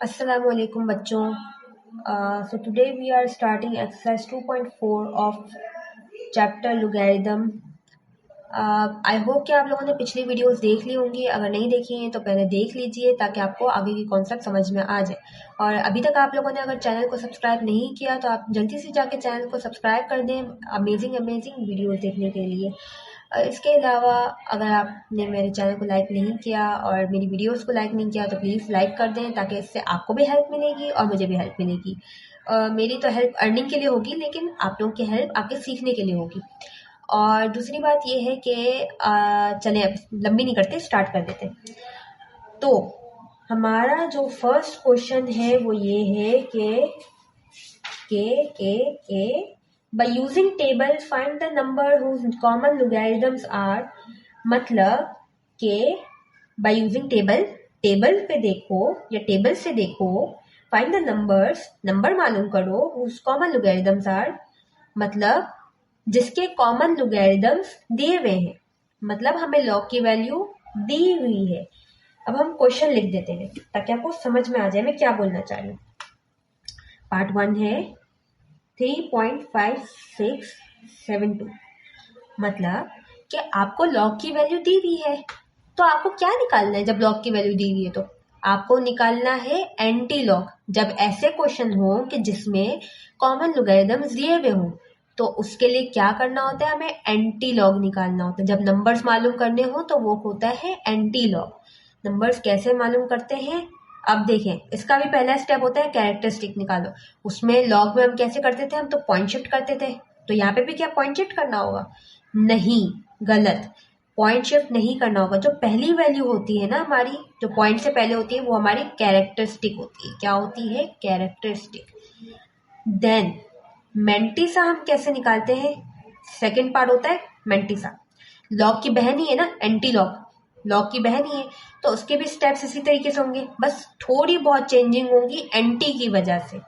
Assalamu alaikum बच्चों. So today we are starting exercise 2.4 of chapter logarithm. I hope कि आप लोगों ने पिछली वीडियोस देख ली होंगी. अगर नहीं देखी हैं तो पहले देख लीजिए ताकि आपको आगे की कॉन्सेप्ट समझ में आ जाए. और अभी तक आप लोगों ने अगर चैनल को सब्सक्राइब नहीं किया तो आप जल्दी से जाके चैनल को सब्सक्राइब कर दें अमेजिंग वीडियोस देखने के लिए. इसके अलावा अगर आपने मेरे चैनल को लाइक नहीं किया और मेरी वीडियोस को लाइक नहीं किया तो प्लीज़ लाइक कर दें ताकि इससे आपको भी हेल्प मिलेगी और मुझे भी हेल्प मिलेगी. मेरी तो हेल्प अर्निंग के लिए होगी लेकिन आप लोगों की हेल्प आपके सीखने के लिए होगी. और दूसरी बात ये है कि चलें अब लंबी नहीं करते, स्टार्ट कर देते. तो हमारा जो फर्स्ट क्वेश्चन है वो ये है कि by using table find the number whose common logarithms are. मतलब कि by using टेबल पे देखो या टेबल से देखो, find the numbers, नंबर मालूम करो, whose common logarithms are, मतलब जिसके कॉमन लोगैरिथम्स दिए हुए हैं, मतलब हमें लॉग की वैल्यू दी हुई है. अब हम क्वेश्चन लिख देते हैं ताकि आपको समझ में आ जाए मैं क्या बोलना चाह रही हूँ. पार्ट 1 है 3.5672. मतलब कि आपको लॉग की वैल्यू दी हुई है तो आपको क्या निकालना है. जब लॉग की वैल्यू दी हुई है तो आपको निकालना है एंटी लॉग. जब ऐसे क्वेश्चन हो कि जिसमें कॉमन लोगैरिथम्स दिए हुए हों तो उसके लिए क्या करना होता है, हमें एंटी लॉग निकालना होता है. जब नंबर्स मालूम करने हो तो वो होता है एंटी लॉग. नंबर्स कैसे मालूम करते हैं अब देखें. इसका भी पहला स्टेप होता है कैरेक्टरिस्टिक निकालो. उसमें लॉग में हम कैसे करते थे, हम तो पॉइंट शिफ्ट करते थे. तो यहाँ पे भी क्या पॉइंट शिफ्ट करना होगा? नहीं, गलत. पॉइंट शिफ्ट नहीं करना होगा. जो पहली वैल्यू होती है ना हमारी, जो पॉइंट से पहले होती है वो हमारी कैरेक्टरिस्टिक होती है. क्या होती है? कैरेक्टरिस्टिक. देन मेंटिसा हम कैसे निकालते हैं? सेकंड पार्ट होता है मेंटिसा. लॉग की बहन ही है ना एंटी लॉग, लॉग की बहन ही है तो उसके भी स्टेप्स इसी तरीके से होंगे, बस थोड़ी बहुत चेंजिंग होंगी एंटी की वजह से.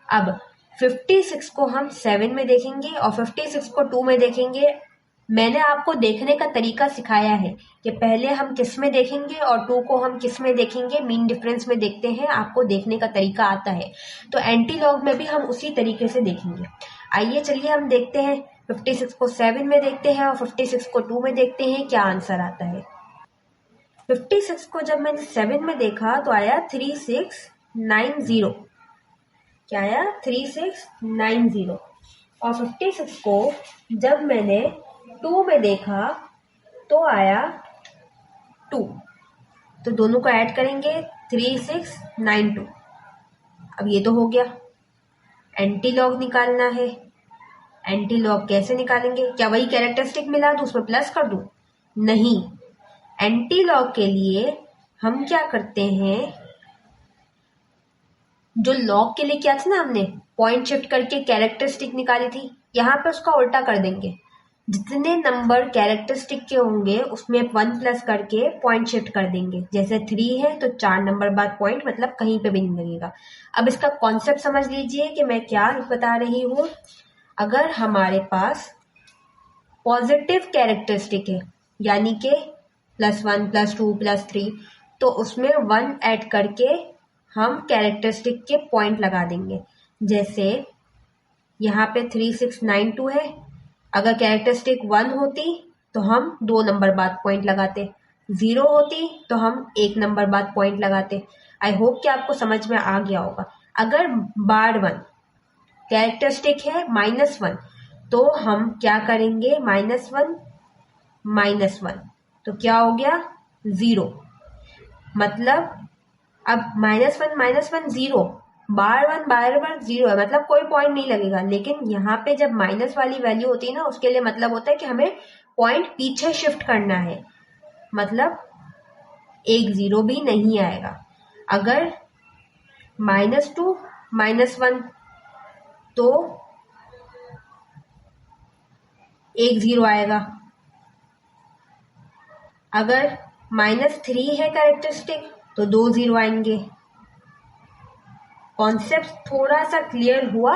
अब 56 को हम 7 में देखेंगे और 56 को 2 में देखेंगे. मैंने आपको देखने का तरीका सिखाया है कि पहले हम किस में देखेंगे और 2 को हम किस में देखेंगे, मीन डिफरेंस में देखते हैं. आपको देखने का तरीका आता है तो एंटी लॉग में भी हम उसी तरीके से देखेंगे. आइए चलिए हम देखते हैं. 56 को 7 में देखते हैं और 56 को 2 में देखते हैं क्या आंसर आता है. 56 को जब मैंने 7 में देखा तो आया 3690. क्या आया? 3690. और 56 को जब मैंने 2 में देखा तो आया 2. तो दोनों को ऐड करेंगे 3692. अब ये तो हो गया. एंटी लॉग निकालना है. एंटी लॉग कैसे निकालेंगे? क्या वही कैरेक्टरिस्टिक मिला तो उसमें प्लस कर दूं? नहीं. एंटी लॉग के लिए हम क्या करते हैं, जो लॉग के लिए किया था ना हमने, पॉइंट शिफ्ट करके कैरेक्टरिस्टिक निकाली थी, यहाँ पे उसका उल्टा कर देंगे. जितने नंबर कैरेक्टरिस्टिक के होंगे उसमें 1 प्लस करके पॉइंट शिफ्ट कर देंगे. जैसे 3 है तो 4 नंबर बाद पॉइंट, मतलब कहीं पे भी नहीं लगेगा. अब इसका कॉन्सेप्ट समझ लीजिए कि मैं क्या बता रही हूँ. अगर हमारे पास पॉजिटिव कैरेक्टरिस्टिक है यानी कि +1 +2 +3 तो उसमें 1 ऐड करके हम कैरेक्टरिस्टिक के पॉइंट लगा देंगे. जैसे यहाँ पे 3692 है. अगर कैरेक्टरिस्टिक 1 होती तो हम 2 नंबर बाद पॉइंट लगाते, 0 होती तो हम 1 नंबर बाद पॉइंट लगाते. आई होप कि आपको समझ में आ गया होगा. अगर बार 1 कैरेक्टरिस्टिक है -1 तो हम क्या करेंगे, -1 तो क्या हो गया? 0. मतलब अब -1 0, बार 1 0 है, मतलब कोई पॉइंट नहीं लगेगा. लेकिन यहाँ पे जब माइनस वाली वैल्यू होती है ना उसके लिए मतलब होता है कि हमें पॉइंट पीछे शिफ्ट करना है, मतलब एक 0 भी नहीं आएगा. अगर -2 -1 तो एक 0 आएगा. अगर -3 है कैरेक्टरिस्टिक तो 2 0 आएंगे. कॉन्सेप्ट थोड़ा सा क्लियर हुआ?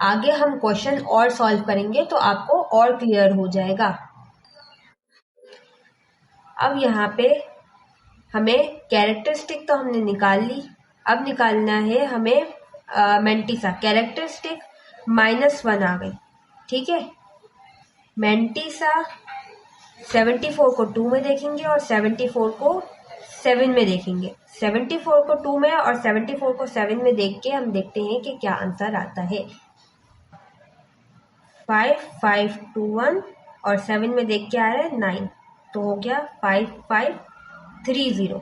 आगे हम क्वेश्चन और सॉल्व करेंगे तो आपको और क्लियर हो जाएगा. अब यहाँ पे हमें कैरेक्टरिस्टिक तो हमने निकाल ली, अब निकालना है हमें मेंटिसा। कैरेक्टरिस्टिक -1 आ गई, ठीक है। मेंटिसा 74 को 2 में देखेंगे और 74 को 7 में देखेंगे। 74 को 2 में और 74 को 7 में देख के हम देखते हैं कि क्या आंसर आता है। 5 5 2 1 और 7 में देख के आ रहा है 9, तो हो गया 5 5 3 0।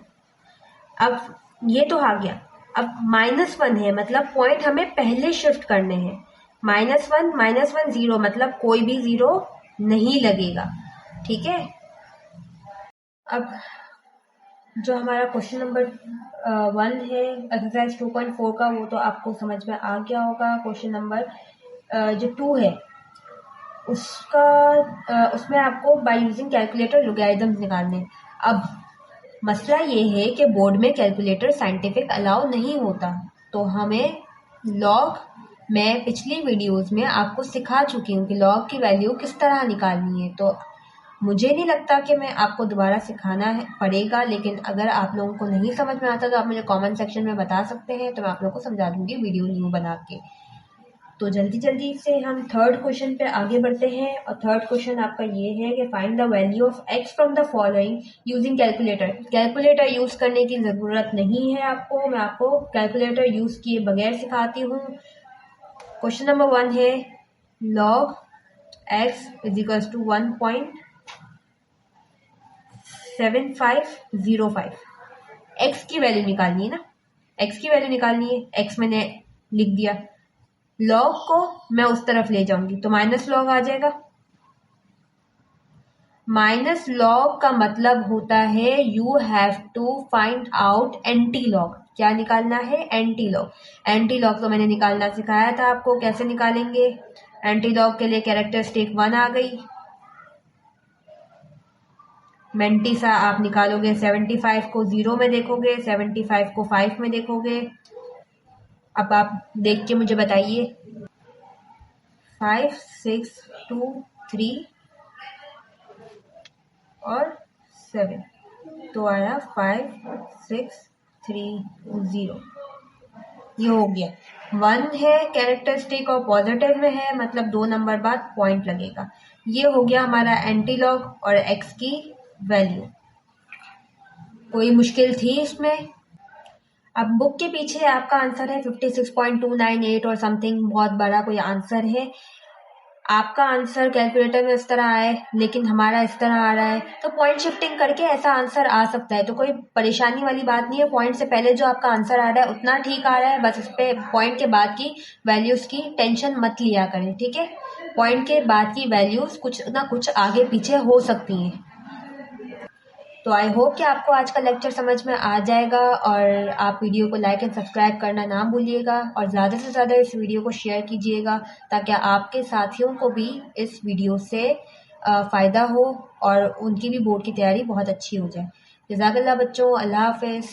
अब ये तो आ गया। अब -1 है, मतलब पॉइंट हमें पहले शिफ्ट करने हैं। -1 0, मतलब कोई भी 0 नहीं लगेगा, ठीक है। अब जो हमारा क्वेश्चन नंबर 1 है एक्सरसाइज 2.4 का, वो तो आपको समझ में आ गया होगा। क्वेश्चन नंबर जो 2 है उसमें आपको बाय यूजिंग कैलकुलेटर लॉगरिथम्स निकालने। अब मसला ये है कि बोर्ड में कैलकुलेटर साइंटिफिक अलाउ नहीं होता, तो हमें लॉग, मैं पिछली वीडियोस में आपको सिखा चुकी हूँ कि लॉग की वैल्यू किस तरह निकालनी है, तो मुझे नहीं लगता कि मैं आपको दोबारा सिखाना पड़ेगा। लेकिन अगर आप लोगों को नहीं समझ में आता तो आप मुझे कमेंट सेक्शन में बता सकते हैं, तो मैं आप लोगों को समझा दूंगी वीडियो न्यू बना के। तो जल्दी जल्दी से हम थर्ड क्वेश्चन पे आगे बढ़ते हैं। और थर्ड क्वेश्चन आपका ये है कि find the value of x from the following using calculator. Calculator use करने की जरूरत नहीं है आपको, मैं आपको कैलकुलेटर यूज किए बगैर सिखाती हूँ। क्वेश्चन नंबर 1 है log x is two 1.7505। x की वैल्यू निकालनी है ना, x की वैल्यू निकालनी है। x मैंने लिख दिया, लॉग को मैं उस तरफ ले जाऊंगी तो माइनस लॉग आ जाएगा। माइनस लॉग का मतलब होता है you have to find out anti log. क्या निकालना है? Anti log. एंटी लॉग तो मैंने निकालना सिखाया था आपको, कैसे निकालेंगे। एंटी लॉग के लिए कैरेक्टरिस्टिक 1 आ गई। मेंटिसा आप निकालोगे 75 को 0 में देखोगे, 75 को 5 में देखोगे। अब आप देख के मुझे बताइए। 5 6 2 3 और 7, तो आया 5 6 3 0। ये हो गया। 1 है कैरेक्टरिस्टिक और पॉजिटिव में है, मतलब 2 नंबर बाद पॉइंट लगेगा। ये हो गया हमारा एंटी लॉग और x की वैल्यू। कोई मुश्किल थी इसमें? अब बुक के पीछे आपका आंसर है 56.298 और समथिंग, बहुत बड़ा कोई आंसर है। आपका आंसर कैलकुलेटर में इस तरह आए, लेकिन हमारा इस तरह आ रहा है, तो पॉइंट शिफ्टिंग करके ऐसा आंसर आ सकता है। तो कोई परेशानी वाली बात नहीं है। पॉइंट से पहले जो आपका आंसर आ रहा है उतना ठीक आ रहा है, बस इस पे पॉइंट के बाद की वैल्यूज की टेंशन मत लिया करें, ठीक है। पॉइंट के बाद की वैल्यूज कुछ ना कुछ आगे पीछे हो सकती हैं। तो आई होप कि आपको आज का लेक्चर समझ में आ जाएगा, और आप वीडियो को लाइक एंड सब्सक्राइब करना ना भूलिएगा, और ज़्यादा से ज़्यादा इस वीडियो को शेयर कीजिएगा ताकि आपके साथियों को भी इस वीडियो से फ़ायदा हो और उनकी भी बोर्ड की तैयारी बहुत अच्छी हो जाए। जज़ाकल्लाह बच्चों, अल्लाह हाफ़िज़।